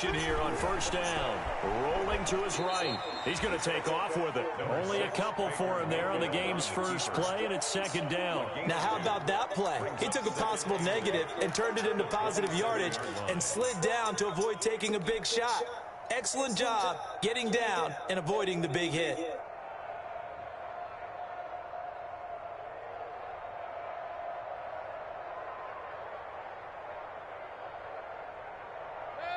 formation here on first down. Rolling to his right. He's going to take off with it. Only a couple for him there on the game's first play, and it's second down. Now, how about that play? He took a possible negative and turned it into positive yardage and slid down to avoid taking a big shot. Excellent job getting down and avoiding the big hit.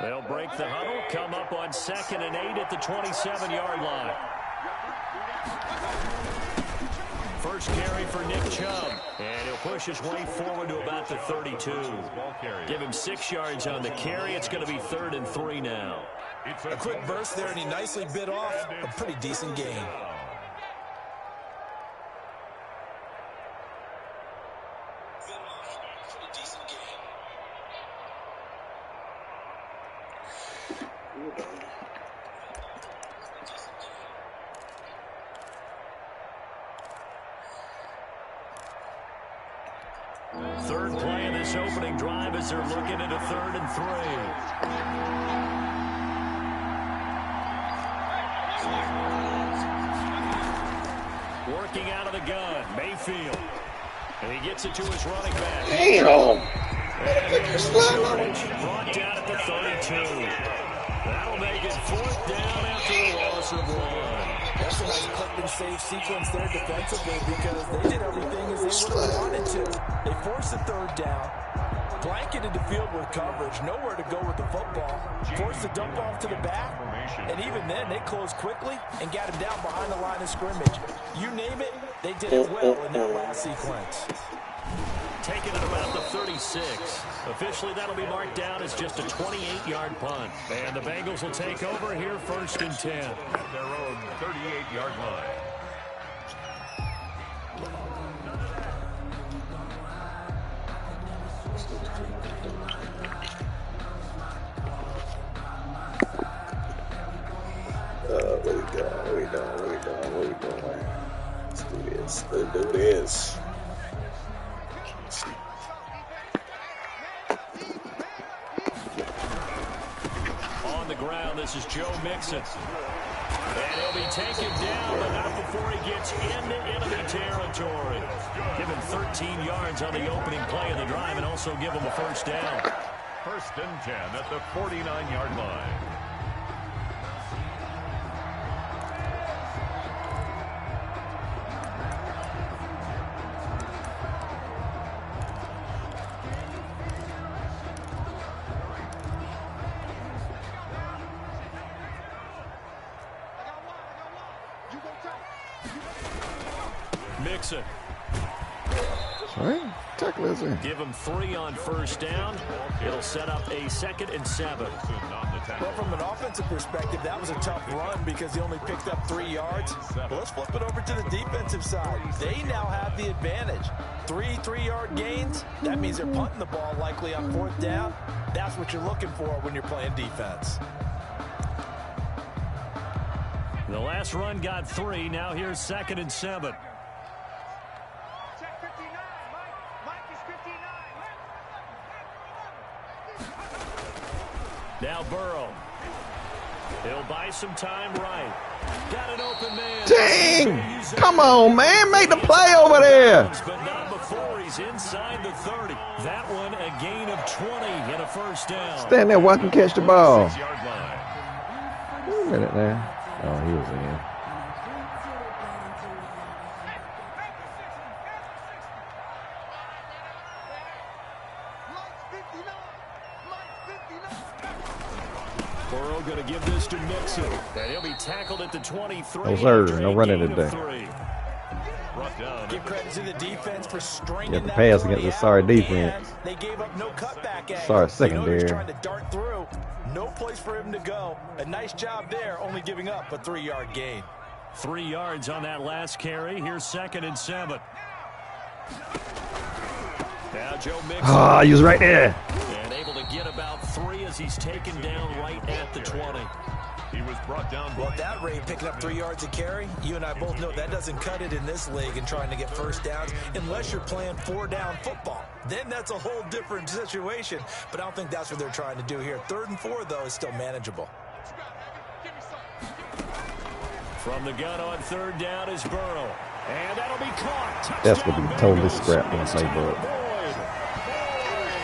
They'll break the huddle, come up on 2nd and 8 at the 27-yard line. First carry for Nick Chubb, and he'll push his way forward to about the 32. Give him 6 yards on the carry. It's going to be 3rd and 3 now. A quick burst there, and he nicely bit off a pretty decent gain. Third play of this opening drive as they're looking at a 3rd and 3. Working out of the gun, Mayfield. And he gets it to his running back. Damn! Brought down at the 32. That'll make it 4th down after a loss of 1. That's a nice clip and save sequence there defensively because they did everything as they would have wanted to. They forced the 3rd down, blanketed the field with coverage, nowhere to go with the football, forced the dump off to the back, and even then they closed quickly and got him down behind the line of scrimmage. You name it, they did it well in that last sequence. Taken at about the 36. Officially, that'll be marked down as just a 28-yard punt. And the Bengals will take over here 1st and 10. At their own 38-yard line. What we doing? Let's do this. On the ground, this is Joe Mixon. And he'll be taken down, but not before he gets into enemy territory. Give him 13 yards on the opening play of the drive and also give him a 1st down. 1st and 10 at the 49-yard line. Mixon. Sorry, tackle is in. Give him 3 on 1st down. It'll set up a 2nd and 7. Well, from an offensive perspective, that was a tough run because he only picked up 3 yards. Well, let's flip it over to the defensive side. They now have the advantage. 3 3-yard gains. That means they're punting the ball likely on 4th down. That's what you're looking for when you're playing defense. The last run got 3. Now here's 2nd and 7. Now Burrow. He'll buy some time right. Got an open man. Dang! Come on, man. Make the play over there. But not before he's inside the 30. That one a gain of 20 and a 1st down. Stand there, watch him catch the ball. Wait a minute now. Oh, he was in. Burrow going to give this to Mixon. And he'll be tackled at the 23. No, sir. No running today. Give credit to the defense for straining the pass against the sorry defense. They gave up no cutback angle. Sorry secondary. He's trying to dart through. No place for him to go. A nice job there, only giving up a 3-yard gain. 3 yards on that last carry. Here's 2nd and 7. Now Joe Mixon. Ah, he was right there. And able to get about 3 as he's taken down right at the 20. He was brought down. Well, at that rate, picking up 3 yards a carry, you and I both know that doesn't cut it in this league and trying to get first downs unless you're playing 4-down football. Then that's a whole different situation, but I don't think that's what they're trying to do here. 3rd and 4, though, is still manageable. From the gun on 3rd down is Burrow. And that'll be caught. Touchdown, That's going to be totally Bengals. scrapped on playbook.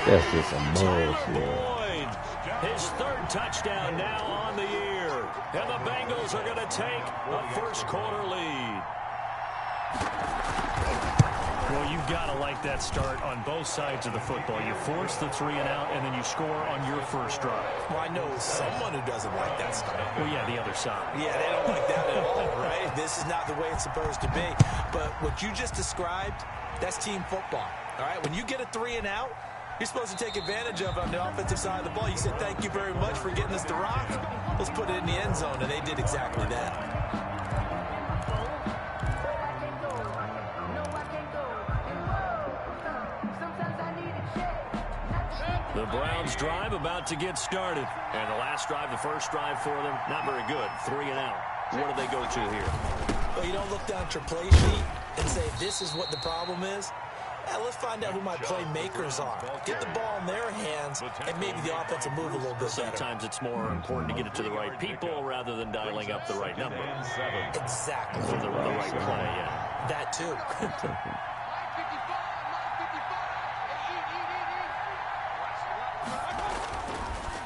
That's just some bullshit. Boyd, his 3rd touchdown now on the year. And the Bengals are going to take a first-quarter lead. Well, you've got to like that start on both sides of the football. You force the 3 and out, and then you score on your first drive. Well, I know someone who doesn't like that start. Well, yeah, the other side. Yeah, they don't like that at all, right? This is not the way it's supposed to be. But what you just described, that's team football, all right? When you get a 3 and out, you're supposed to take advantage of it on the offensive side of the ball. You said, thank you very much for getting us the rock. Let's put it in the end zone, and they did exactly that. The Browns drive about to get started. And the last drive, the first drive for them, not very good. 3 and out. What do they go to here? Well, you don't look down at your play sheet and say, this is what the problem is. Let's find out who my playmakers are. Get the ball in their hands, and maybe the offense will move a little bit better. Sometimes it's more important to get it to the right people rather than dialing up the right number. Exactly. For the right play, yeah. That, too.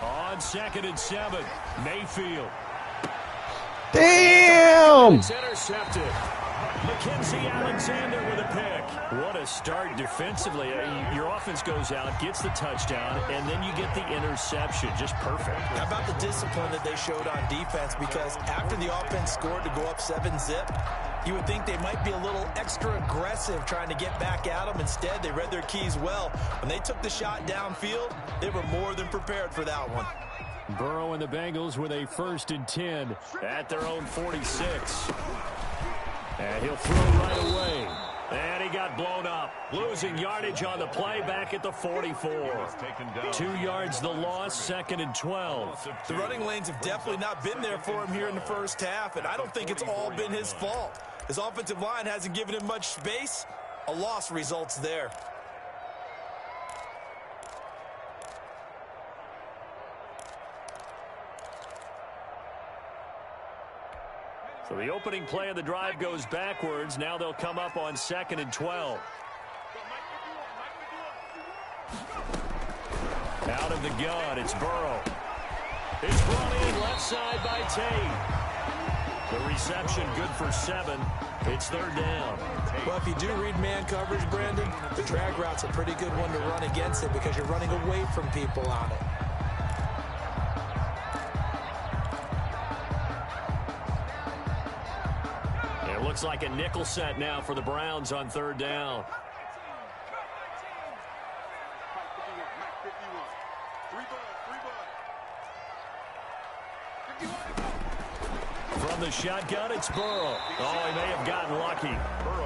On 2nd and 7, Mayfield. Damn! It's intercepted. Mackenzie Alexander with a pick. What a start defensively. Your offense goes out, gets the touchdown, and then you get the interception. Just perfect. How about the discipline that they showed on defense? Because after the offense scored to go up 7-zip, you would think they might be a little extra aggressive trying to get back at them. Instead, they read their keys well. When they took the shot downfield, they were more than prepared for that one. Burrow and the Bengals with a 1st and 10 at their own 46. And he'll throw right away. And he got blown up. Losing yardage on the play back at the 44. 2 yards the loss, 2nd and 12. The running lanes have definitely not been there for him here in the first half, and I don't think it's all been his fault. His offensive line hasn't given him much space. A loss results there. So the opening play of the drive goes backwards. Now they'll come up on 2nd and 12. Out of the gun, it's Burrow. It's brought in left side by Tate. The reception good for 7. It's 3rd down. Well, if you do read man coverage, Brandon, the drag route's a pretty good one to run against it because you're running away from people on it. It looks like a nickel set now for the Browns on 3rd down. From the shotgun, it's Burrow. Oh, he may have gotten lucky.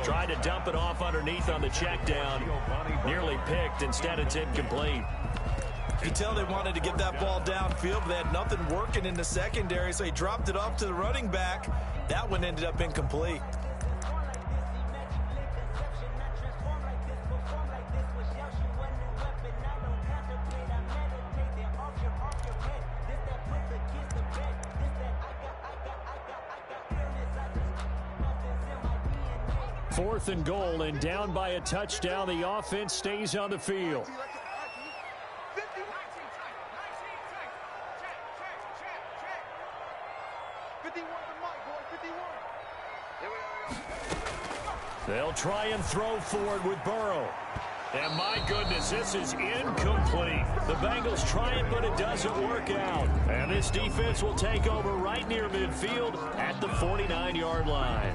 Tried to dump it off underneath on the check down. Nearly picked. Instead, it's incomplete. You can tell they wanted to get that ball downfield, but they had nothing working in the secondary, so he dropped it off to the running back. That one ended up incomplete. Fourth and goal, and down by a touchdown. The offense stays on the field. They'll try and throw forward with Burrow. And my goodness, this is incomplete. The Bengals try it, but it doesn't work out. And this defense will take over right near midfield at the 49-yard line.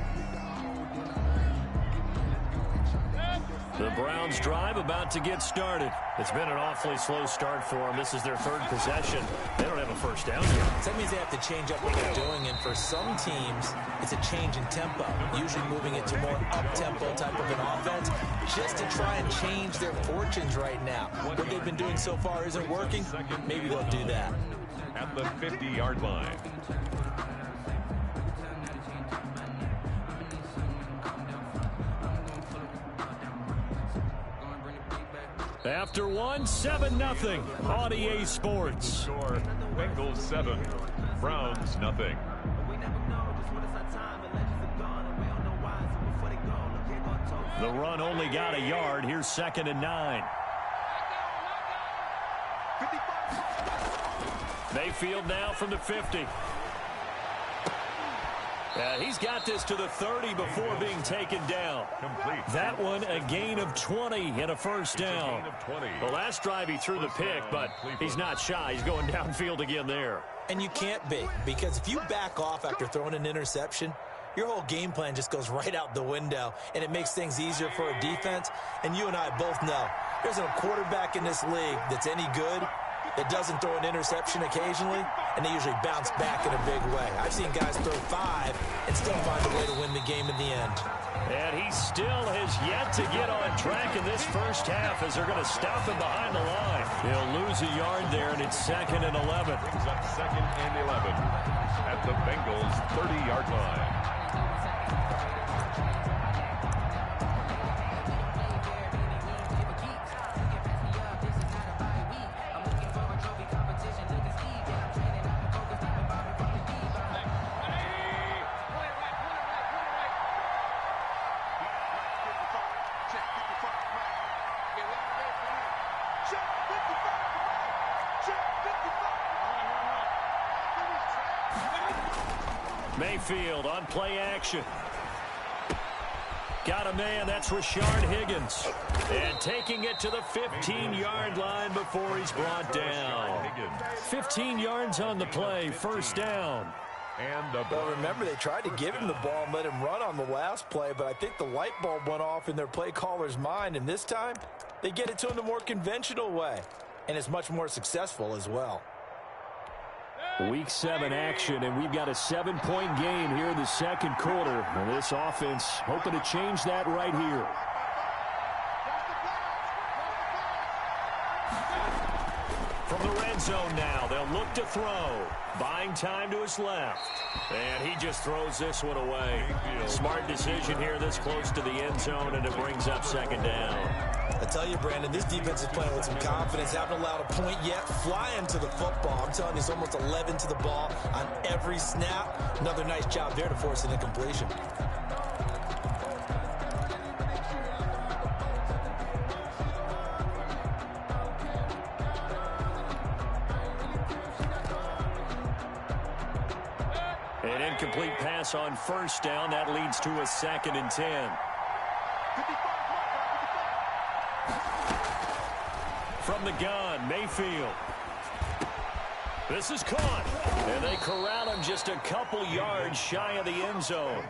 The Browns drive about to get started. It's been an awfully slow start for them. This is their 3rd possession. They don't have a first down yet. So that means they have to change up what they're doing, and for some teams, it's a change in tempo, usually moving it to more up-tempo type of an offense, just to try and change their fortunes right now. What they've been doing so far isn't working. Maybe they'll do that. at the 50-yard line. After one, 7-0 on EA Sports. Score, Bengals 7, Browns nothing. The run only got a yard. Here's 2nd and 9. Mayfield now from the 50. He's got this to the 30 before being taken down. Complete. That one a gain of 20 and a first down. The last drive he threw the pick, but he's not shy. He's going downfield again there. And you can't be, because if you back off after throwing an interception, your whole game plan just goes right out the window, and it makes things easier for a defense. And you and I both know there's a quarterback in this league that's any good that doesn't throw an interception occasionally, and they usually bounce back in a big way. I've seen guys throw 5 and still find a way to win the game in the end. And he still has yet to get on track in this first half as they're going to stop him behind the line. He'll lose a yard there, and it's 2nd and 11. Brings up 2nd and 11 at the Bengals' 30-yard line. Mayfield on play action. Got a man, that's Rashard Higgins. And taking it to the 15-yard line before he's brought down. 15 yards on the play, first down. Well, remember, they tried to give him the ball and let him run on the last play, but I think the light bulb went off in their play caller's mind, and this time they get it to him the more conventional way, and it's much more successful as well. Week 7 action, and we've got a 7-point game here in the second quarter. And this offense hoping to change that right here. From the red zone now, they'll look to throw. Buying time to his left. And he just throws this one away. Smart decision here this close to the end zone, and it brings up 2nd down. I tell you, Brandon, this defense is playing with some confidence. Haven't allowed a point yet. Flying to the football. I'm telling you, it's almost 11 to the ball on every snap. Another nice job there to force an incompletion. An incomplete pass on first down. That leads to a 2nd and 10. From the gun, Mayfield. This is caught. And they corral him just a couple yards shy of the end zone.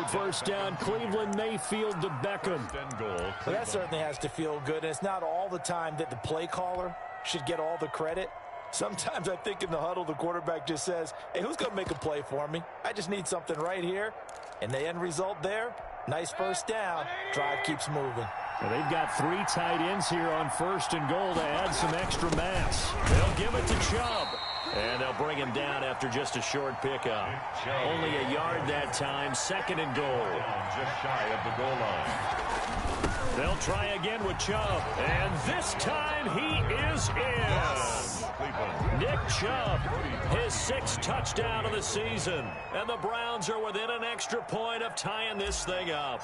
First down, Cleveland, Mayfield to Beckham. Well, that certainly has to feel good. And it's not all the time that the play caller should get all the credit. Sometimes I think in the huddle, the quarterback just says, hey, who's going to make a play for me? I just need something right here. And the end result there, nice first down. Drive keeps moving. Well, they've got 3 tight ends here on 1st and goal to add some extra mass. They'll give it to Chubb. And they'll bring him down after just a short pickup. Only a yard that time, 2nd and goal. Just shy of the goal line. They'll try again with Chubb. And this time he is in. Nick Chubb, his 6th touchdown of the season. And the Browns are within an extra point of tying this thing up.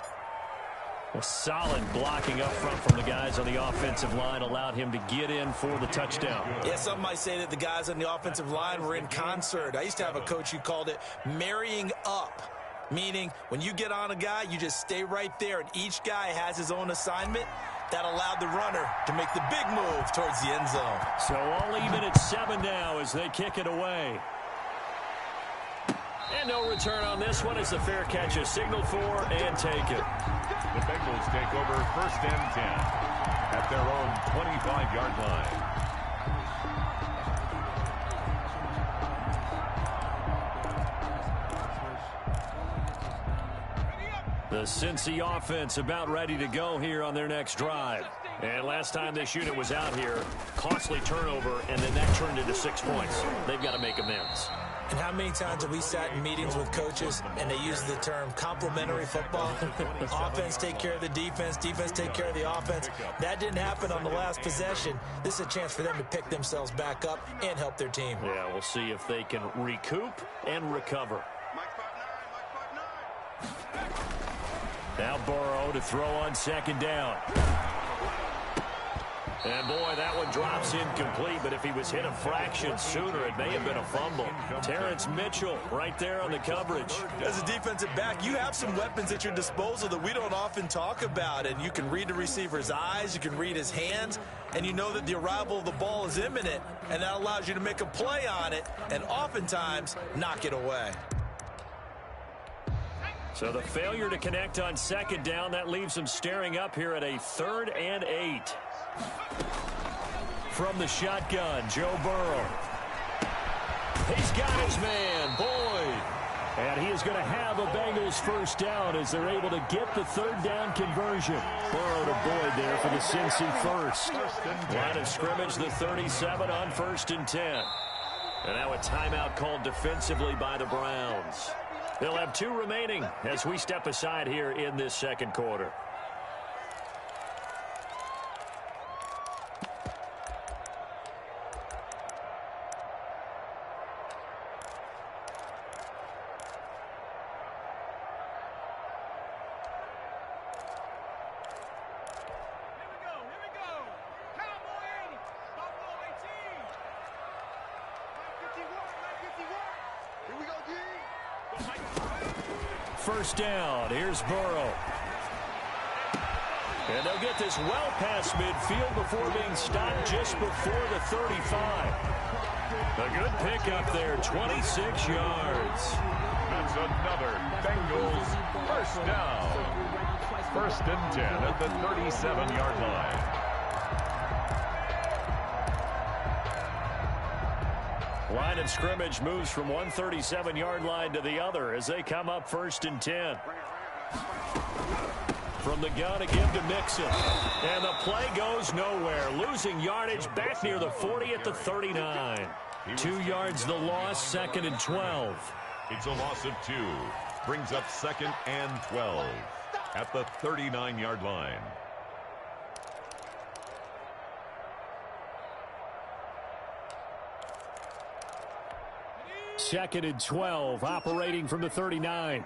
Well, solid blocking up front from the guys on the offensive line allowed him to get in for the touchdown. Yeah, some might say that the guys on the offensive line were in concert. I used to have a coach who called it marrying up, meaning when you get on a guy, you just stay right there, and each guy has his own assignment. That allowed the runner to make the big move towards the end zone. So all even at 7 now as they kick it away. And no return on this one as the fair catch is signaled for and taken. The Bengals take over 1st and 10 at their own 25-yard line. The Cincy offense about ready to go here on their next drive. And last time this unit was out here, costly turnover, and then that turned into 6 points. They've got to make amends. And how many times have we sat in meetings with coaches and they use the term complementary football? Offense take care of the defense, defense take care of the offense. That didn't happen on the last possession. This is a chance for them to pick themselves back up and help their team. Yeah, we'll see if they can recoup and recover. Now Burrow to throw on second down. And, boy, that one drops incomplete, but if he was hit a fraction sooner, it may have been a fumble. Terrence Mitchell right there on the coverage. As a defensive back, you have some weapons at your disposal that we don't often talk about, and you can read the receiver's eyes, you can read his hands, and you know that the arrival of the ball is imminent, and that allows you to make a play on it and oftentimes knock it away. So the failure to connect on second down, that leaves them staring up here at a 3rd and 8. From the shotgun, Joe Burrow. He's got his man, Boyd. And he is going to have a Bengals first down as they're able to get the 3rd down conversion. Burrow to Boyd there for the Cincy first. Line of scrimmage, the 37 on 1st and 10. And now a timeout called defensively by the Browns. They'll have 2 remaining as we step aside here in this second quarter. First down, here's Burrow. And they'll get this well past midfield before being stopped just before the 35. A good pickup there, 26 yards. That's another Bengals first down. 1st and 10 at the 37-yard line. Line of scrimmage moves from one 37-yard line to the other as they come up 1st and 10. From the gun to give to Mixon. And the play goes nowhere. Losing yardage back near the 40 at the 39. 2 yards the loss, 2nd and 12. It's a loss of 2. Brings up 2nd and 12 at the 39-yard line. Second and 12, operating from the 39.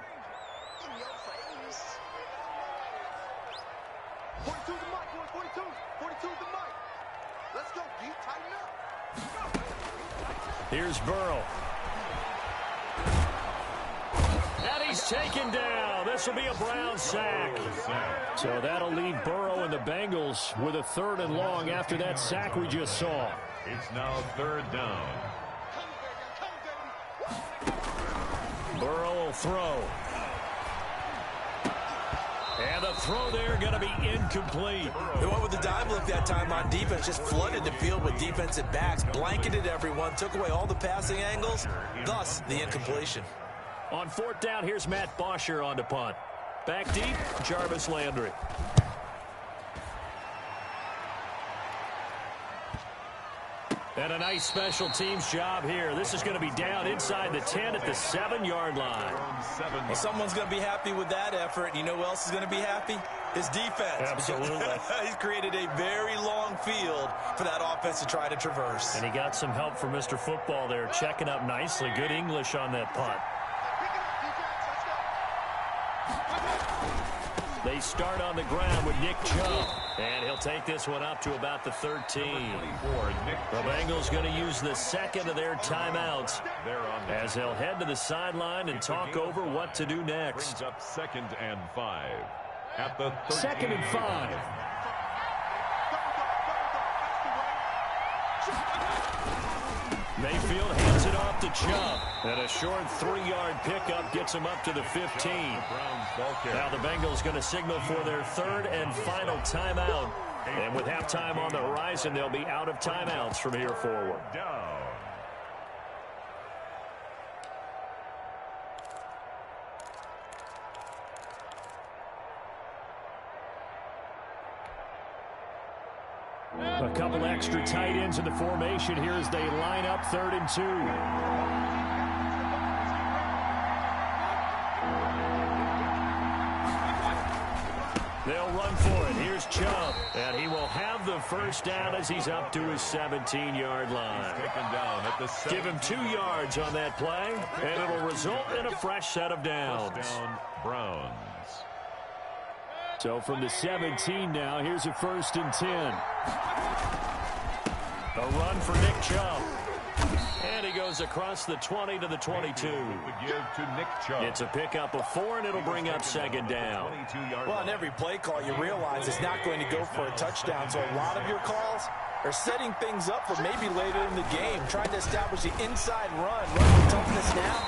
42 the mic, 42 the mic. Let's go, D, tighten up. Here's Burrow. And he's taken down. This will be a Brown sack. So that'll leave Burrow and the Bengals with a 3rd and long after that sack we just saw. It's now 3rd down. Burrow will throw. And the throw there going to be incomplete. They went with the dive look that time on defense, just flooded the field with defensive backs, blanketed everyone, took away all the passing angles, thus the incompletion. On 4th down, here's Matt Bosher on to punt. Back deep, Jarvis Landry. And a nice special teams job here. This is going to be down inside the 10 at the 7-yard line. Well, someone's going to be happy with that effort. You know who else is going to be happy? His defense. Absolutely. He's created a very long field for that offense to try to traverse. And he got some help from Mr. Football there, checking up nicely. Good English on that punt. They start on the ground with Nick Chubb. And he'll take this one up to about the 13. The Bengals going to use the 2nd of their timeouts as they'll head to the sideline and talk over what to do next. Brings up 2nd and 5 at the 2nd and 5. Mayfield hands it off to Chubb. And a short 3-yard pickup gets him up to the 15. Now the Bengals going to signal for their 3rd and final timeout. And with halftime on the horizon, they'll be out of timeouts from here forward. Down. A couple extra tight ends in the formation here as they line up 3rd and 2. They'll run for it. Here's Chubb. And he will have the first down as he's up to his 17-yard line. Give him 2 yards on that play, and it'll result in a fresh set of downs. First down, Browns. So from the 17 now, here's a 1st and 10. A run for Nick Chubb. And he goes across the 20 to the 22. It's a pickup of 4, and it'll bring up 2nd down. Well, on every play call, you realize it's not going to go for a touchdown. So a lot of your calls are setting things up for maybe later in the game, trying to establish the inside run with toughness now.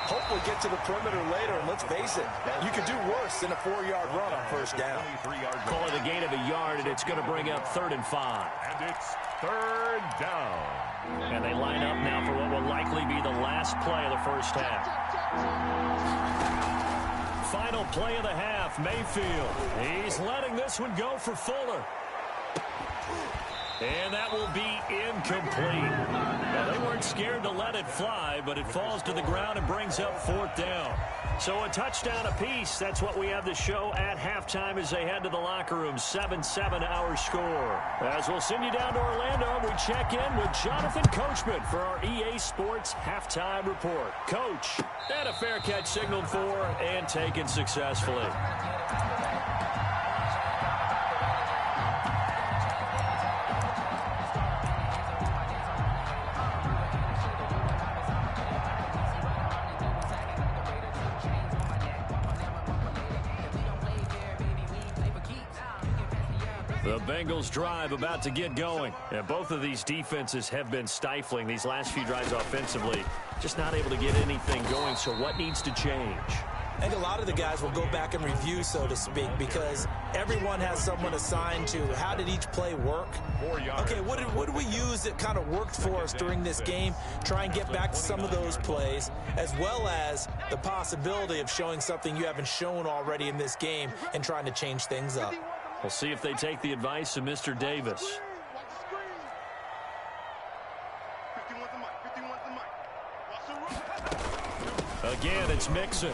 Hopefully get to the perimeter later, and let's face it, you could do worse than a 4-yard run on 1st down. Call it a gain of a yard, and it's going to bring up 3rd and 5. And it's 3rd down. And they line up now for what will likely be the last play of the first half. Final play of the half, Mayfield. He's letting this one go for Fuller. And that will be incomplete. Now, they weren't scared to let it fly, but it falls to the ground and brings up 4th down. So a touchdown apiece. That's what we have to show at halftime as they head to the locker room. 7-7 our score. As we'll send you down to Orlando, we check in with Jonathan Coachman for our EA Sports Halftime Report. Coach, and a fair catch signaled for and taken successfully. The Bengals drive about to get going. And both of these defenses have been stifling these last few drives offensively. Just not able to get anything going, so what needs to change? I think a lot of the guys will go back and review, so to speak, because everyone has someone assigned to how did each play work. Okay, what did we use that kind of worked for us during this game? Try and get back to some of those plays, as well as the possibility of showing something you haven't shown already in this game and trying to change things up. We'll see if they take the advice of Mr. Davis. Again, it's Mixon.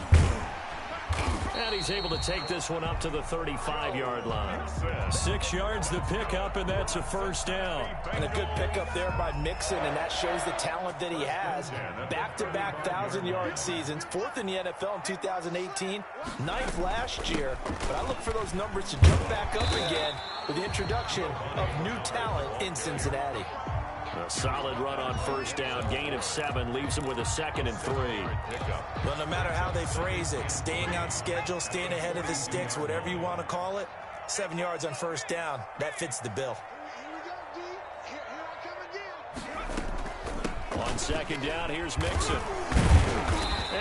And he's able to take this one up to the 35-yard line. 6 yards the pickup, and that's a 1st down. And a good pickup there by Mixon, and that shows the talent that he has. Back-to-back 1,000-yard seasons, 4th in the NFL in 2018, 9th last year. But I look for those numbers to jump back up again with the introduction of new talent in Cincinnati. A solid run on 1st down. Gain of 7 leaves him with a 2nd and 3. Well, no matter how they phrase it, staying on schedule, staying ahead of the sticks, whatever you want to call it, 7 yards on 1st down, that fits the bill. On 2nd down, here's Mixon.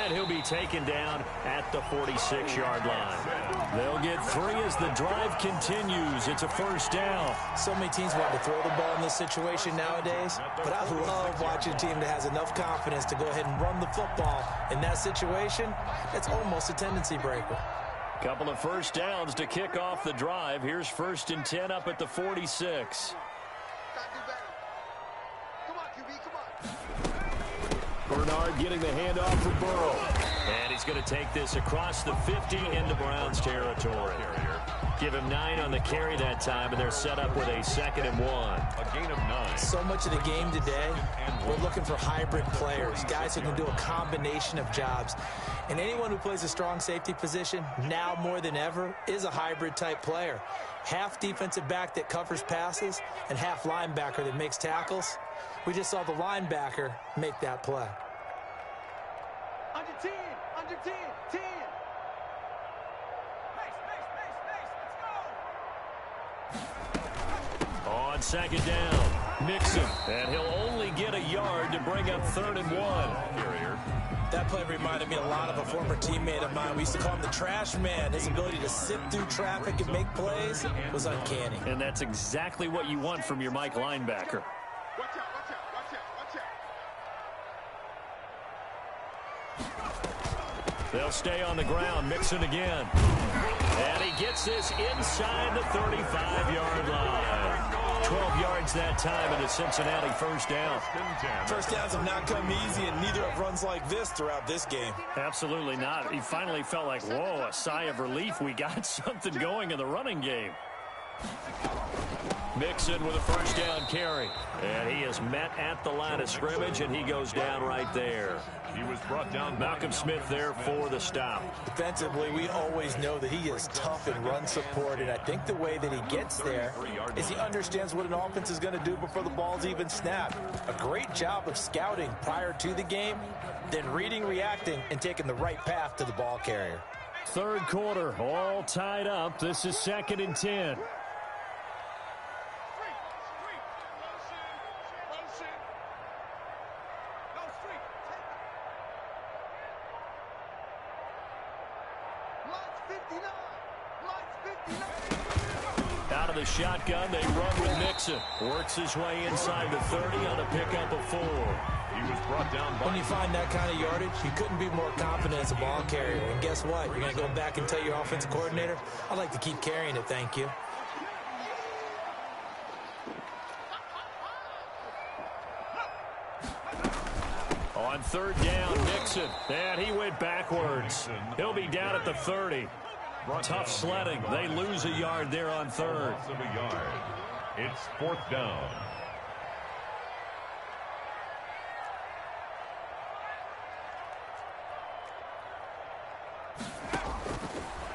And he'll be taken down at the 46-yard line. They'll get 3 as the drive continues. It's a 1st down. So many teams want to throw the ball in this situation nowadays, but I love watching a team that has enough confidence to go ahead and run the football. In that situation, it's almost a tendency breaker. Couple of 1st downs to kick off the drive. Here's 1st and 10 up at the 46. Bernard getting the handoff for Burrow. And he's going to take this across the 50 into Browns territory. Give him 9 on the carry that time, and they're set up with a 2nd and 1. A gain of 9. So much of the game today, we're looking for hybrid players, guys who can do a combination of jobs. And anyone who plays a strong safety position, now more than ever, is a hybrid-type player. Half defensive back that covers passes and half linebacker that makes tackles. We just saw the linebacker make that play. Under 10, under 10, 10. On 2nd down, Mixon. And he'll only get a yard to bring up 3rd and 1. That play reminded me a lot of a former teammate of mine. We used to call him the trash man. His ability to sit through traffic and make plays was uncanny. And that's exactly what you want from your Mike linebacker. Watch out, watch out, watch out, watch out. They'll stay on the ground. Mixon again. And he gets this inside the 35-yard line. 12 yards that time, and a Cincinnati first down. First downs have not come easy, and neither have runs like this throughout this game. Absolutely not. He finally felt like, whoa, a sigh of relief. We got something going in the running game. Mixon with a first down carry. And he is met at the line of scrimmage, and he goes down right there. He was brought down. Malcolm Smith there for the stop. Defensively, we always know that he is tough in run support, and I think the way that he gets there is he understands what an offense is going to do before the ball's even snapped. A great job of scouting prior to the game, then reading, reacting, and taking the right path to the ball carrier. Third quarter, all tied up. This is 2nd and 10. Out of the shotgun, they run with Mixon. Works his way inside the 30 on a pickup of 4. He was brought down. When you find that kind of yardage, you couldn't be more confident as a ball carrier. And guess what? You're going to go back and tell your offensive coordinator, I'd like to keep carrying it, thank you. On 3rd down, Mixon. And he went backwards. He'll be down at the 30. Tough sledding. They lose a yard there on 3rd. Loss of a yard. It's 4th down.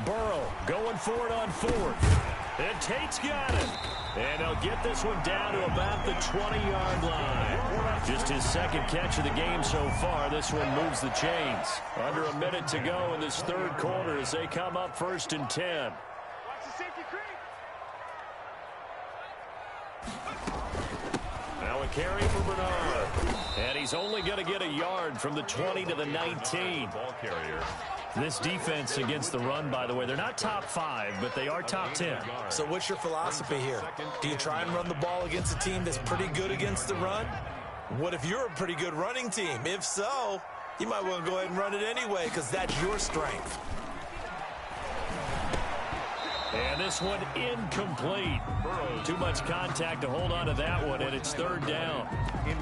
Burrow going for it on 4th. And Tate's got it. And they'll get this one down to about the 20-yard line. Just his 2nd catch of the game so far. This one moves the chains. Under a minute to go in this 3rd quarter as they come up 1st and 10. Now a carry for Bernard. And he's only going to get a yard from the 20 to the 19. Ball carrier. This defense against the run, by the way, they're not top 5, but they are top 10. So what's your philosophy here? Do you try and run the ball against a team that's pretty good against the run? What if you're a pretty good running team? If so, you might want to go ahead and run it anyway because that's your strength. And this one incomplete. Too much contact to hold on to that one, and it's 3rd down.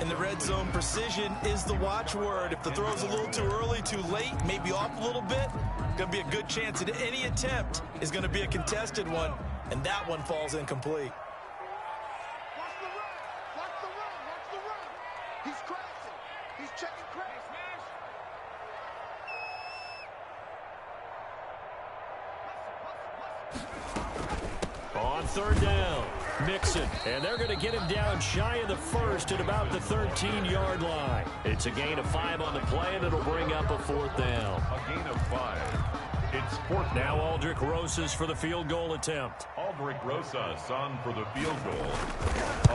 In the red zone, precision is the watchword. If the throw's a little too early, too late, maybe off a little bit, going to be a good chance that any attempt is going to be a contested one, and that one falls incomplete. Watch the run. Watch the run. Watch the run. He's crashing. He's checking crash. On 3rd down, Mixon. And they're going to get him down shy of the 1st at about the 13-yard line. It's a gain of 5 on the play, and it'll bring up a 4th down. A gain of 5. It's 4th Now down. Aldrich Rosas for the field goal attempt. Aldrich Rosas on for the field goal.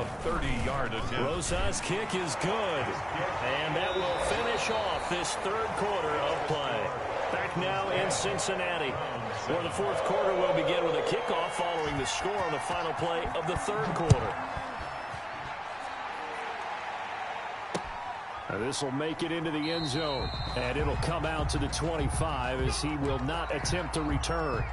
A 30-yard attempt. Rosas' kick is good. And that will finish off this 3rd quarter of play. Back now in Cincinnati, where the 4th quarter will begin with a kickoff following the score on the final play of the 3rd quarter. This will make it into the end zone, and it'll come out to the 25 as he will not attempt to return.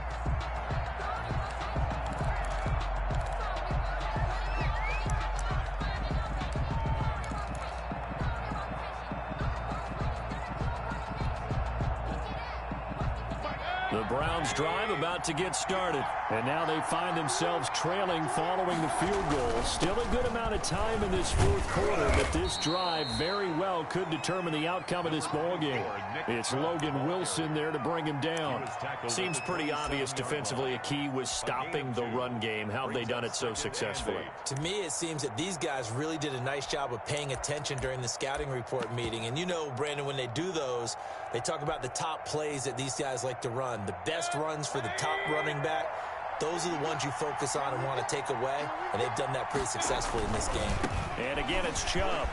The Browns drive about to get started. And now they find themselves trailing following the field goal. Still a good amount of time in this 4th quarter, but this drive very well could determine the outcome of this ball game. It's Logan Wilson there to bring him down. Seems pretty obvious defensively a key was stopping the run game. How have they done it so successfully? To me, it seems that these guys really did a nice job of paying attention during the scouting report meeting. And you know, Brandon, when they do those, they talk about the top plays that these guys like to run. The best runs for the top running back, those are the ones you focus on and want to take away. And they've done that pretty successfully in this game. And again, it's Chubb.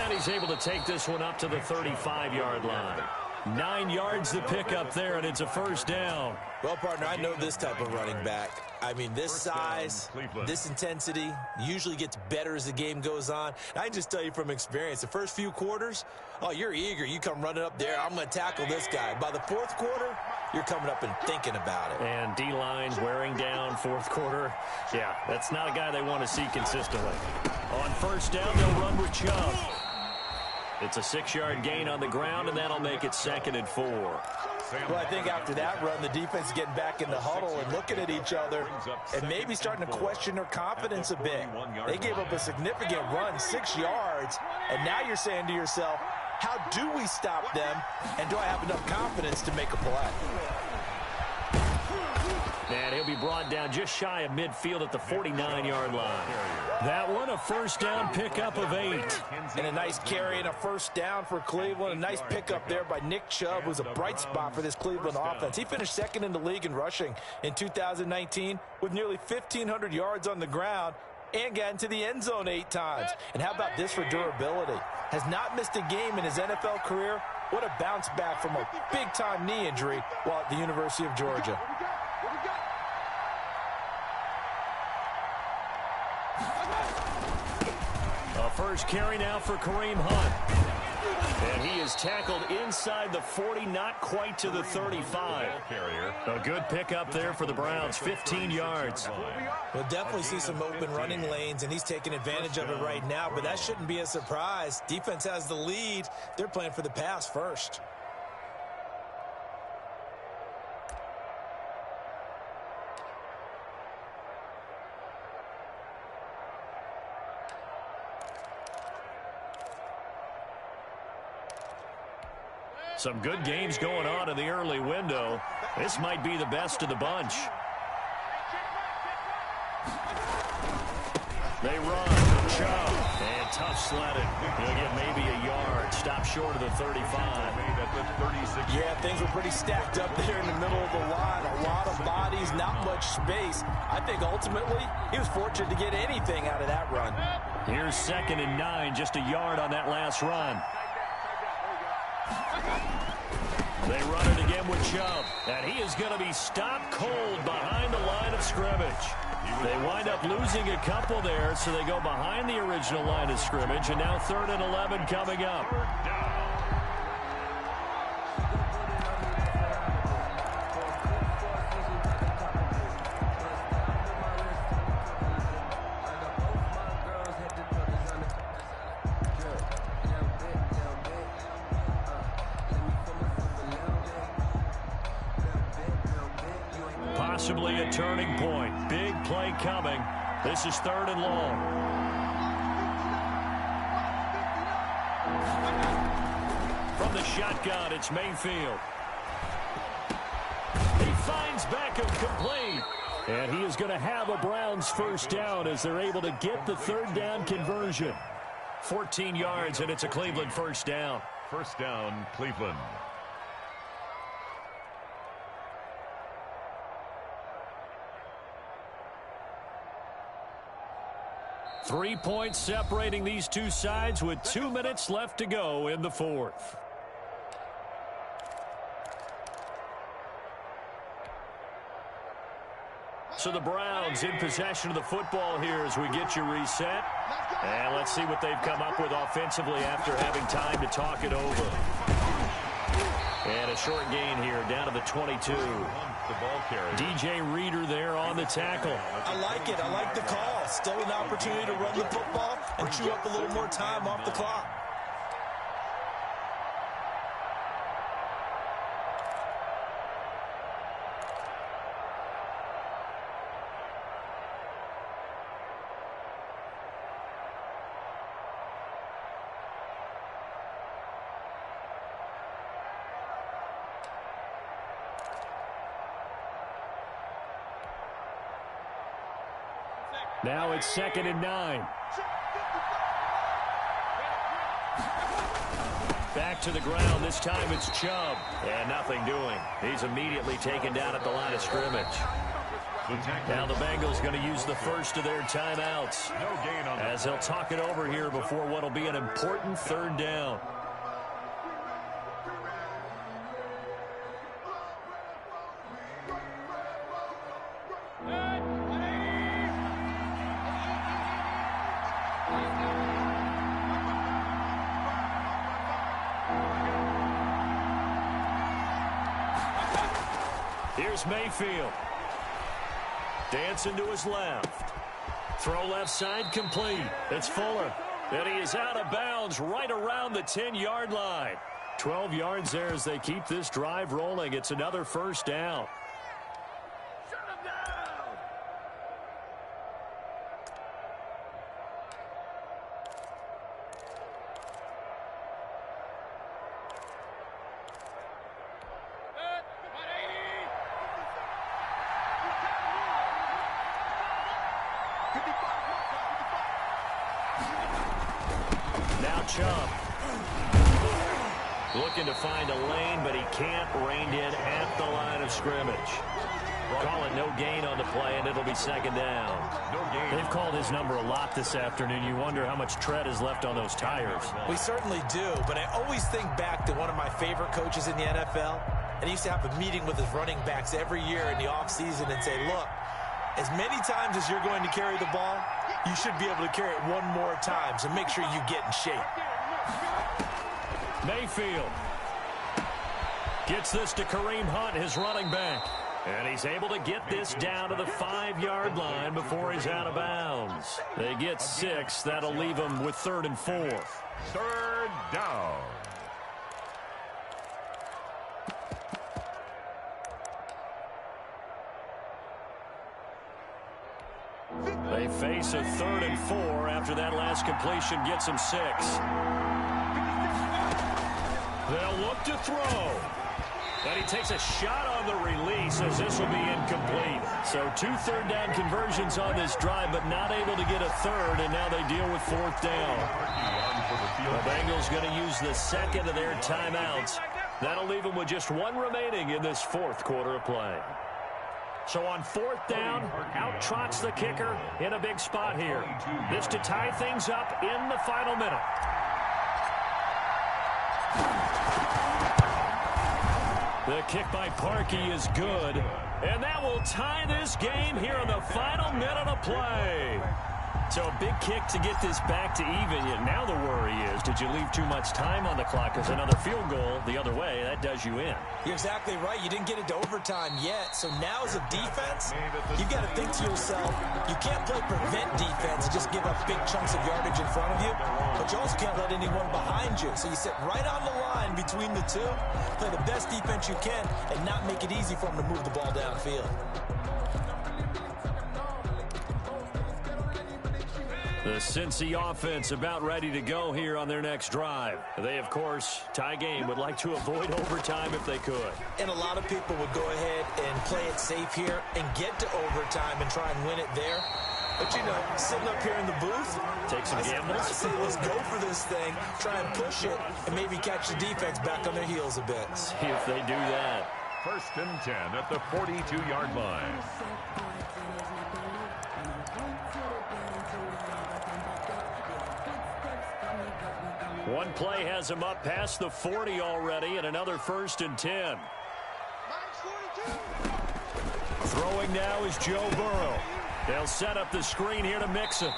And he's able to take this one up to the 35-yard line. 9 yards to pick up there, and it's a 1st down. Well, partner, I know this type of running back. I mean, this size, this intensity usually gets better as the game goes on. And I can just tell you from experience, the first few quarters, oh, you're eager. You come running up there, I'm going to tackle this guy. By the 4th quarter, you're coming up and thinking about it. And D-line wearing down fourth quarter. Yeah, that's not a guy they want to see consistently. On first down, they'll run with Chubb. It's a 6-yard gain on the ground, and that'll make it 2nd and 4. Well, I think after that run, the defense is getting back in the huddle and looking at each other and maybe starting to question their confidence a bit. They gave up a significant run, 6 yards, and now you're saying to yourself, how do we stop them, and do I have enough confidence to make a play? And he'll be brought down just shy of midfield at the 49-yard line. That one, a first down pickup of 8. And a nice carry and a first down for Cleveland. A nice pickup there by Nick Chubb, who's a bright spot for this Cleveland offense. He finished 2nd in the league in rushing in 2019 with nearly 1,500 yards on the ground and got into the end zone 8 times. And how about this for durability? Has not missed a game in his NFL career. What a bounce back from a big-time knee injury while at the University of Georgia. A first carry now for Kareem Hunt. And he is tackled inside the 40, not quite to the 35. A good pickup there for the Browns, 15 yards. We'll definitely see some open running lanes, and he's taking advantage of it right now, but that shouldn't be a surprise. Defense has the lead. They're playing for the pass first. Some good games going on in the early window. This might be the best of the bunch. They run. Chubb. And tough sledding. He'll get maybe a yard. Stop short of the 35. Yeah, things were pretty stacked up there in the middle of the line. A lot of bodies, not much space. I think ultimately he was fortunate to get anything out of that run. Here's 2nd and 9. Just a yard on that last run. They run it again with Chubb, and he is going to be stopped cold behind the line of scrimmage. They wind up losing a couple there, so they go behind the original line of scrimmage, and now 3rd and 11 coming up. Possibly a turning point. Big play coming. This is 3rd and long. From the shotgun, it's Mayfield. He finds Beckham complete. And he is going to have a Browns first down as they're able to get the 3rd down conversion. 14 yards, and it's a Cleveland first down. First down, Cleveland. 3 points separating these two sides with 2 minutes left to go in the 4th. So the Browns in possession of the football here as we get you reset. And let's see what they've come up with offensively after having time to talk it over. And a short gain here down to the 22. DJ Reader there on the tackle. I like it. I like the call. Still an opportunity to run the football and chew up a little more time off the clock. Now it's 2nd and 9. Back to the ground. This time it's Chubb. And nothing doing. He's immediately taken down at the line of scrimmage. Now the Bengals going to use the first of their timeouts as they'll talk it over here before what will be an important 3rd down. Here's Mayfield. Dancing to his left. Throw left side complete. It's Fuller. And he is out of bounds right around the 10-yard line. 12 yards there as they keep this drive rolling. It's another first down. Now Chubb. Looking to find a lane, but he can't. Reined in at the line of scrimmage. Call it no gain on the play, and it'll be second down. No gain. They've called his number a lot this afternoon. You wonder how much tread is left on those tires. We certainly do, but I always think back to one of my favorite coaches in the NFL, and he used to have a meeting with his running backs every year in the offseason and say, look, as many times as you're going to carry the ball, you should be able to carry it one more time, so make sure you get in shape. Mayfield gets this to Kareem Hunt, his running back. And he's able to get this down to the 5-yard line before he's out of bounds. They get 6. That'll leave them with 3rd and 4. Third down. They face a 3rd and 4 after that last completion gets them 6. They'll look to throw. And he takes a shot on the release as this will be incomplete. So 2 third-down conversions on this drive, but not able to get a third, and now they deal with 4th down. The Bengals going to use the second of their timeouts. That'll leave them with just 1 remaining in this 4th quarter of play. So on 4th down, out trots the kicker in a big spot here. This to tie things up in the final minute. The kick by Parkey is good, and that will tie this game here in the final minute of play. So a big kick to get this back to even. Yet now the worry is, did you leave too much time on the clock? Because another field goal the other way, that does you in. You're exactly right. You didn't get into overtime yet. So now as a defense, you've got to think to yourself, you can't play prevent defense and just give up big chunks of yardage in front of you. But you also can't let anyone behind you. So you sit right on the line between the two, play the best defense you can, and not make it easy for them to move the ball downfield. The Cincy offense about ready to go here on their next drive. They, of course, tie game, would like to avoid overtime if they could. And a lot of people would go ahead and play it safe here and get to overtime and try and win it there. But, you know, sitting up here in the booth, take some gambles. I say, let's go for this thing, try and push it, and maybe catch the defense back on their heels a bit. See if they do that. 1st and 10 at the 42-yard line. One play has him up past the 40 already, and another 1st and 10. Throwing now is Joe Burrow. They'll set up the screen here to Mixon.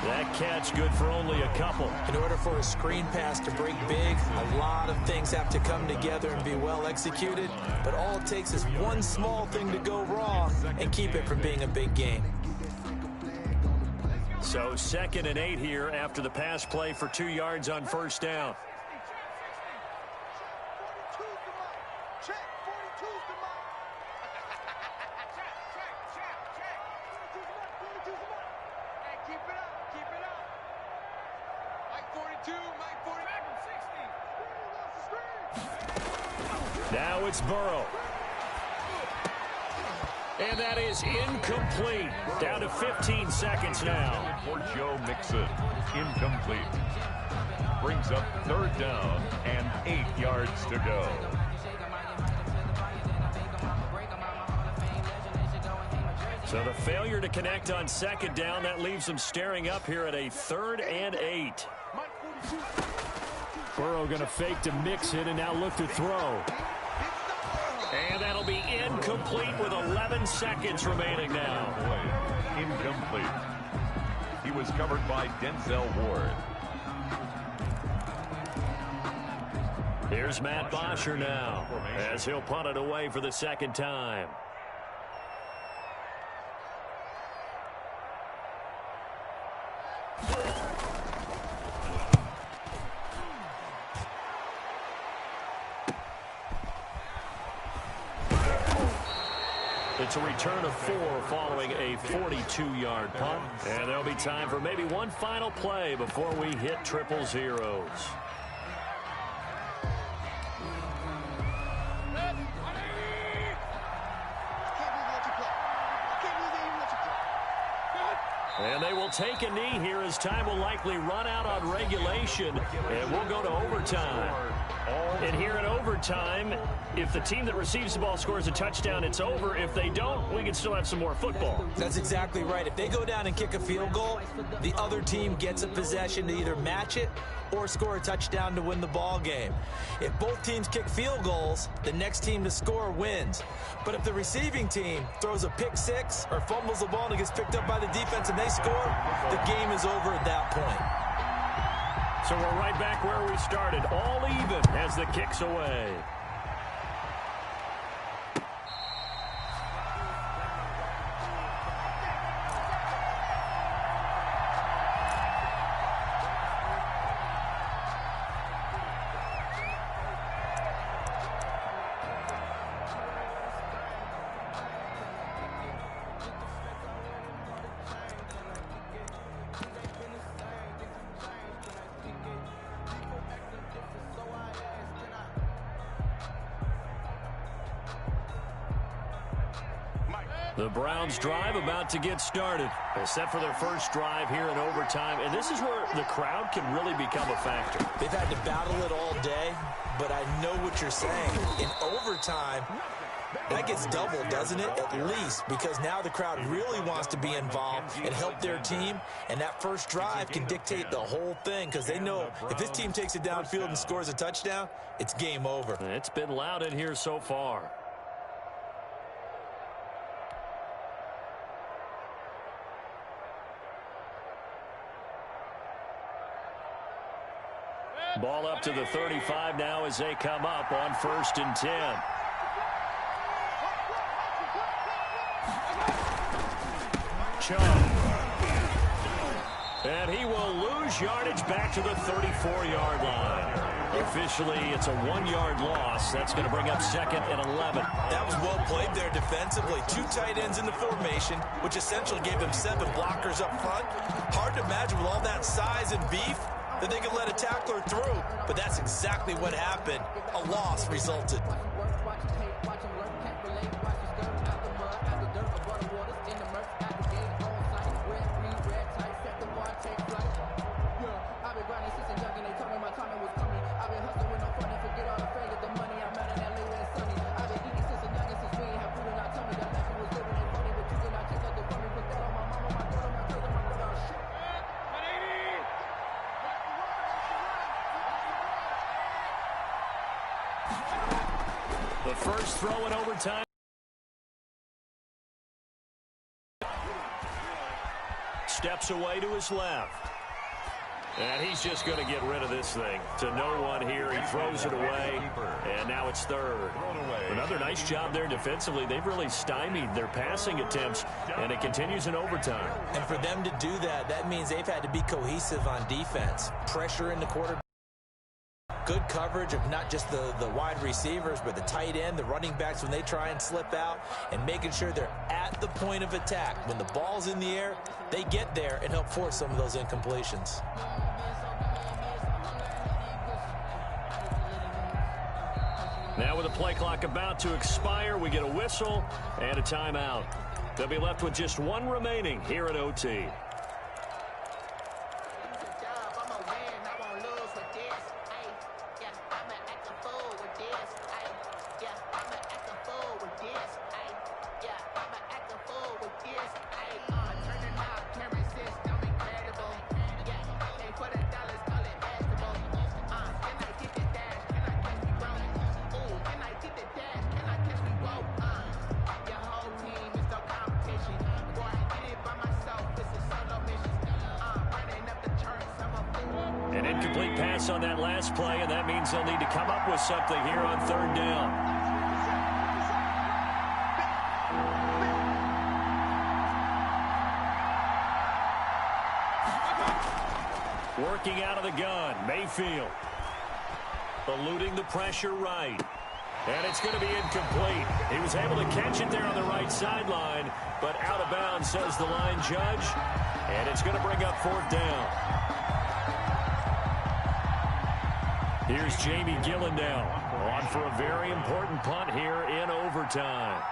That catch good for only a couple. In order for a screen pass to break big, a lot of things have to come together and be well executed. But all it takes is one small thing to go wrong and keep it from being a big game. So 2nd and 8 here after the pass play for 2 yards on 1st down. Now it's Burrow. And that is incomplete. Down to 15 seconds now. For Joe Mixon, incomplete. Brings up 3rd down and 8 yards to go. So the failure to connect on 2nd down, that leaves them staring up here at a 3rd and 8. Burrow going to fake to Mixon and now look to throw. And that'll be incomplete with 11 seconds remaining now. Incomplete. He was covered by Denzel Ward. Here's Matt Bosher now as he'll punt it away for the second time. It's a return of 4 following a 42-yard punt. And there'll be time for maybe one final play before we hit triple zeros. And they will take a knee here as time will likely run out on regulation. And we'll go to overtime. And here in overtime, if the team that receives the ball scores a touchdown, it's over. If they don't, we can still have some more football. That's exactly right. If they go down and kick a field goal, the other team gets a possession to either match it or score a touchdown to win the ball game. If both teams kick field goals, the next team to score wins. But if the receiving team throws a pick six or fumbles the ball and it gets picked up by the defense and they score, the game is over at that point. So we're right back where we started, all even as the kick's away. The Browns drive about to get started. They're set for their first drive here in overtime, and this is where the crowd can really become a factor. They've had to battle it all day, but I know what you're saying. In overtime, that gets doubled, doesn't it? At least, because now the crowd really wants to be involved and help their team, and that first drive can dictate the whole thing because they know if this team takes it downfield and scores a touchdown, it's game over. It's been loud in here so far. Ball up to the 35 now as they come up on 1st and 10. Chung. And he will lose yardage back to the 34-yard line. Officially, it's a 1-yard loss. That's going to bring up 2nd and 11. That was well played there defensively. 2 tight ends in the formation, which essentially gave them 7 blockers up front. Hard to imagine with all that size and beef that they could let a tackler through, but that's exactly what happened. A loss resulted. The first throw in overtime. Steps away to his left. And he's just going to get rid of this thing. To no one here. He throws it away. And now it's 3rd. Another nice job there defensively. They've really stymied their passing attempts. And it continues in overtime. And for them to do that, that means they've had to be cohesive on defense. Pressure in the quarterback. Good coverage of not just the wide receivers, but the tight end, the running backs when they try and slip out, and making sure they're at the point of attack. When the ball's in the air, they get there and help force some of those incompletions. Now with the play clock about to expire, we get a whistle and a timeout. They'll be left with just 1 remaining here at OT. An incomplete pass on that last play, and that means they'll need to come up with something here on third down. Working out of the gun, Mayfield. Eluding the pressure right. And it's going to be incomplete. He was able to catch it there on the right sideline, but out of bounds, says the line judge. And it's going to bring up fourth down. Here's Jamie Gillandale on for a very important punt here in overtime.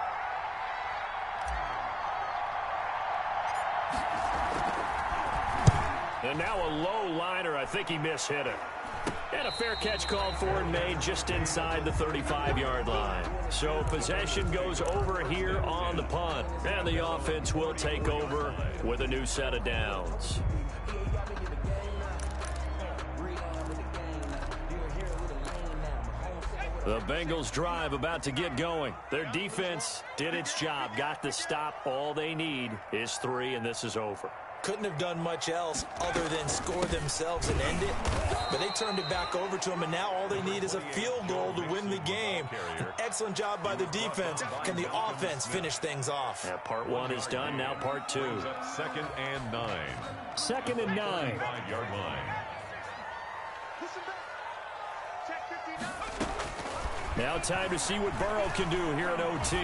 And now a low liner. I think he mishit it. And a fair catch called for and made just inside the 35-yard line. So possession goes over here on the punt. And the offense will take over with a new set of downs. The Bengals drive about to get going. Their defense did its job, got the stop. All they need is 3, and this is over. Couldn't have done much else other than score themselves and end it. But they turned it back over to them, and now all they need is a field goal to win the game. An excellent job by the defense. Can the offense finish things off? Yeah, part 1 is done. Now part 2. Second and 9. Second and 9. 5-yard line. Now time to see what Burrow can do here in OT.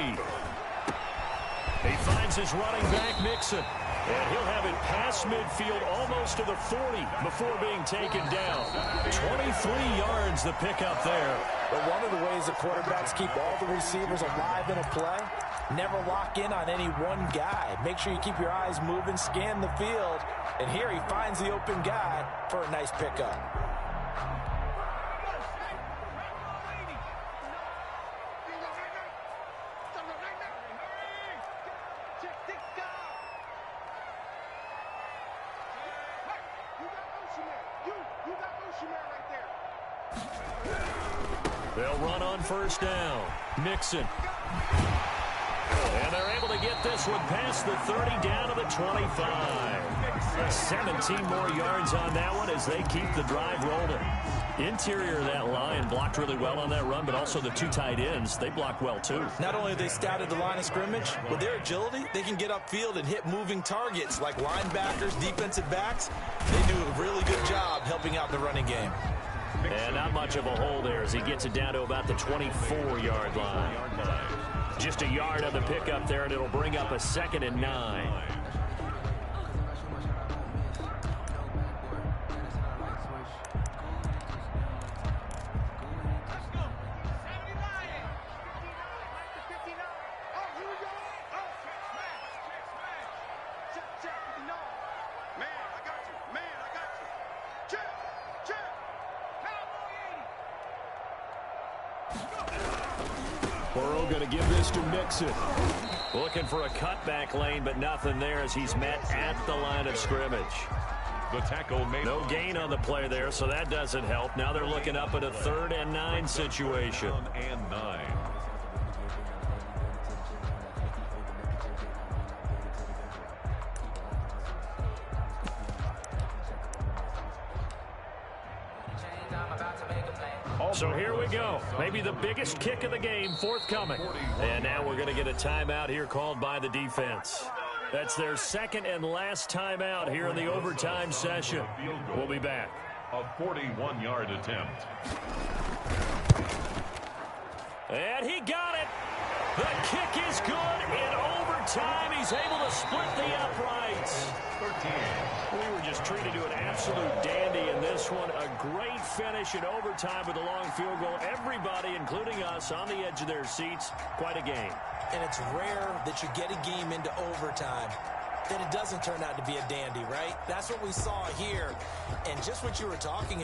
He finds his running back, Mixon. And he'll have it past midfield almost to the 40 before being taken down. 23 yards the pickup there. But one of the ways the quarterbacks keep all the receivers alive in a play, never lock in on any one guy. Make sure you keep your eyes moving, scan the field. And here he finds the open guy for a nice pickup. They'll run on first down. Mixon. And they're able to get this one past the 30 down to the 25. 17 more yards on that one as they keep the drive rolling. Interior of that line blocked really well on that run, but also the 2 tight ends, they blocked well too. Not only have they scouted the line of scrimmage, with their agility, they can get upfield and hit moving targets like linebackers, defensive backs. They do a really good job helping out the running game. And not much of a hole there as he gets it down to about the 24-yard line. Just a yard on the pickup there, and it'll bring up a 2nd and 9. Burrow going to give this to Mixon. Looking for a cutback lane, but nothing there as he's met at the line of scrimmage. The tackle made. No gain on the play there, so that doesn't help. Now they're looking up at a 3rd and 9 situation. 1 and 9. So here we go. Maybe the biggest kick of the game forthcoming. And now we're going to get a timeout here called by the defense. That's their 2nd and last timeout here in the overtime session. We'll be back. A 41-yard attempt. And he got it. The kick is good in overtime. He's able to split the uprights. 13. We were just treated to an absolute dandy in this one. A great finish in overtime with a long field goal. Everybody, including us, on the edge of their seats. Quite a game. And it's rare that you get a game into overtime that it doesn't turn out to be a dandy, right? That's what we saw here. And just what you were talking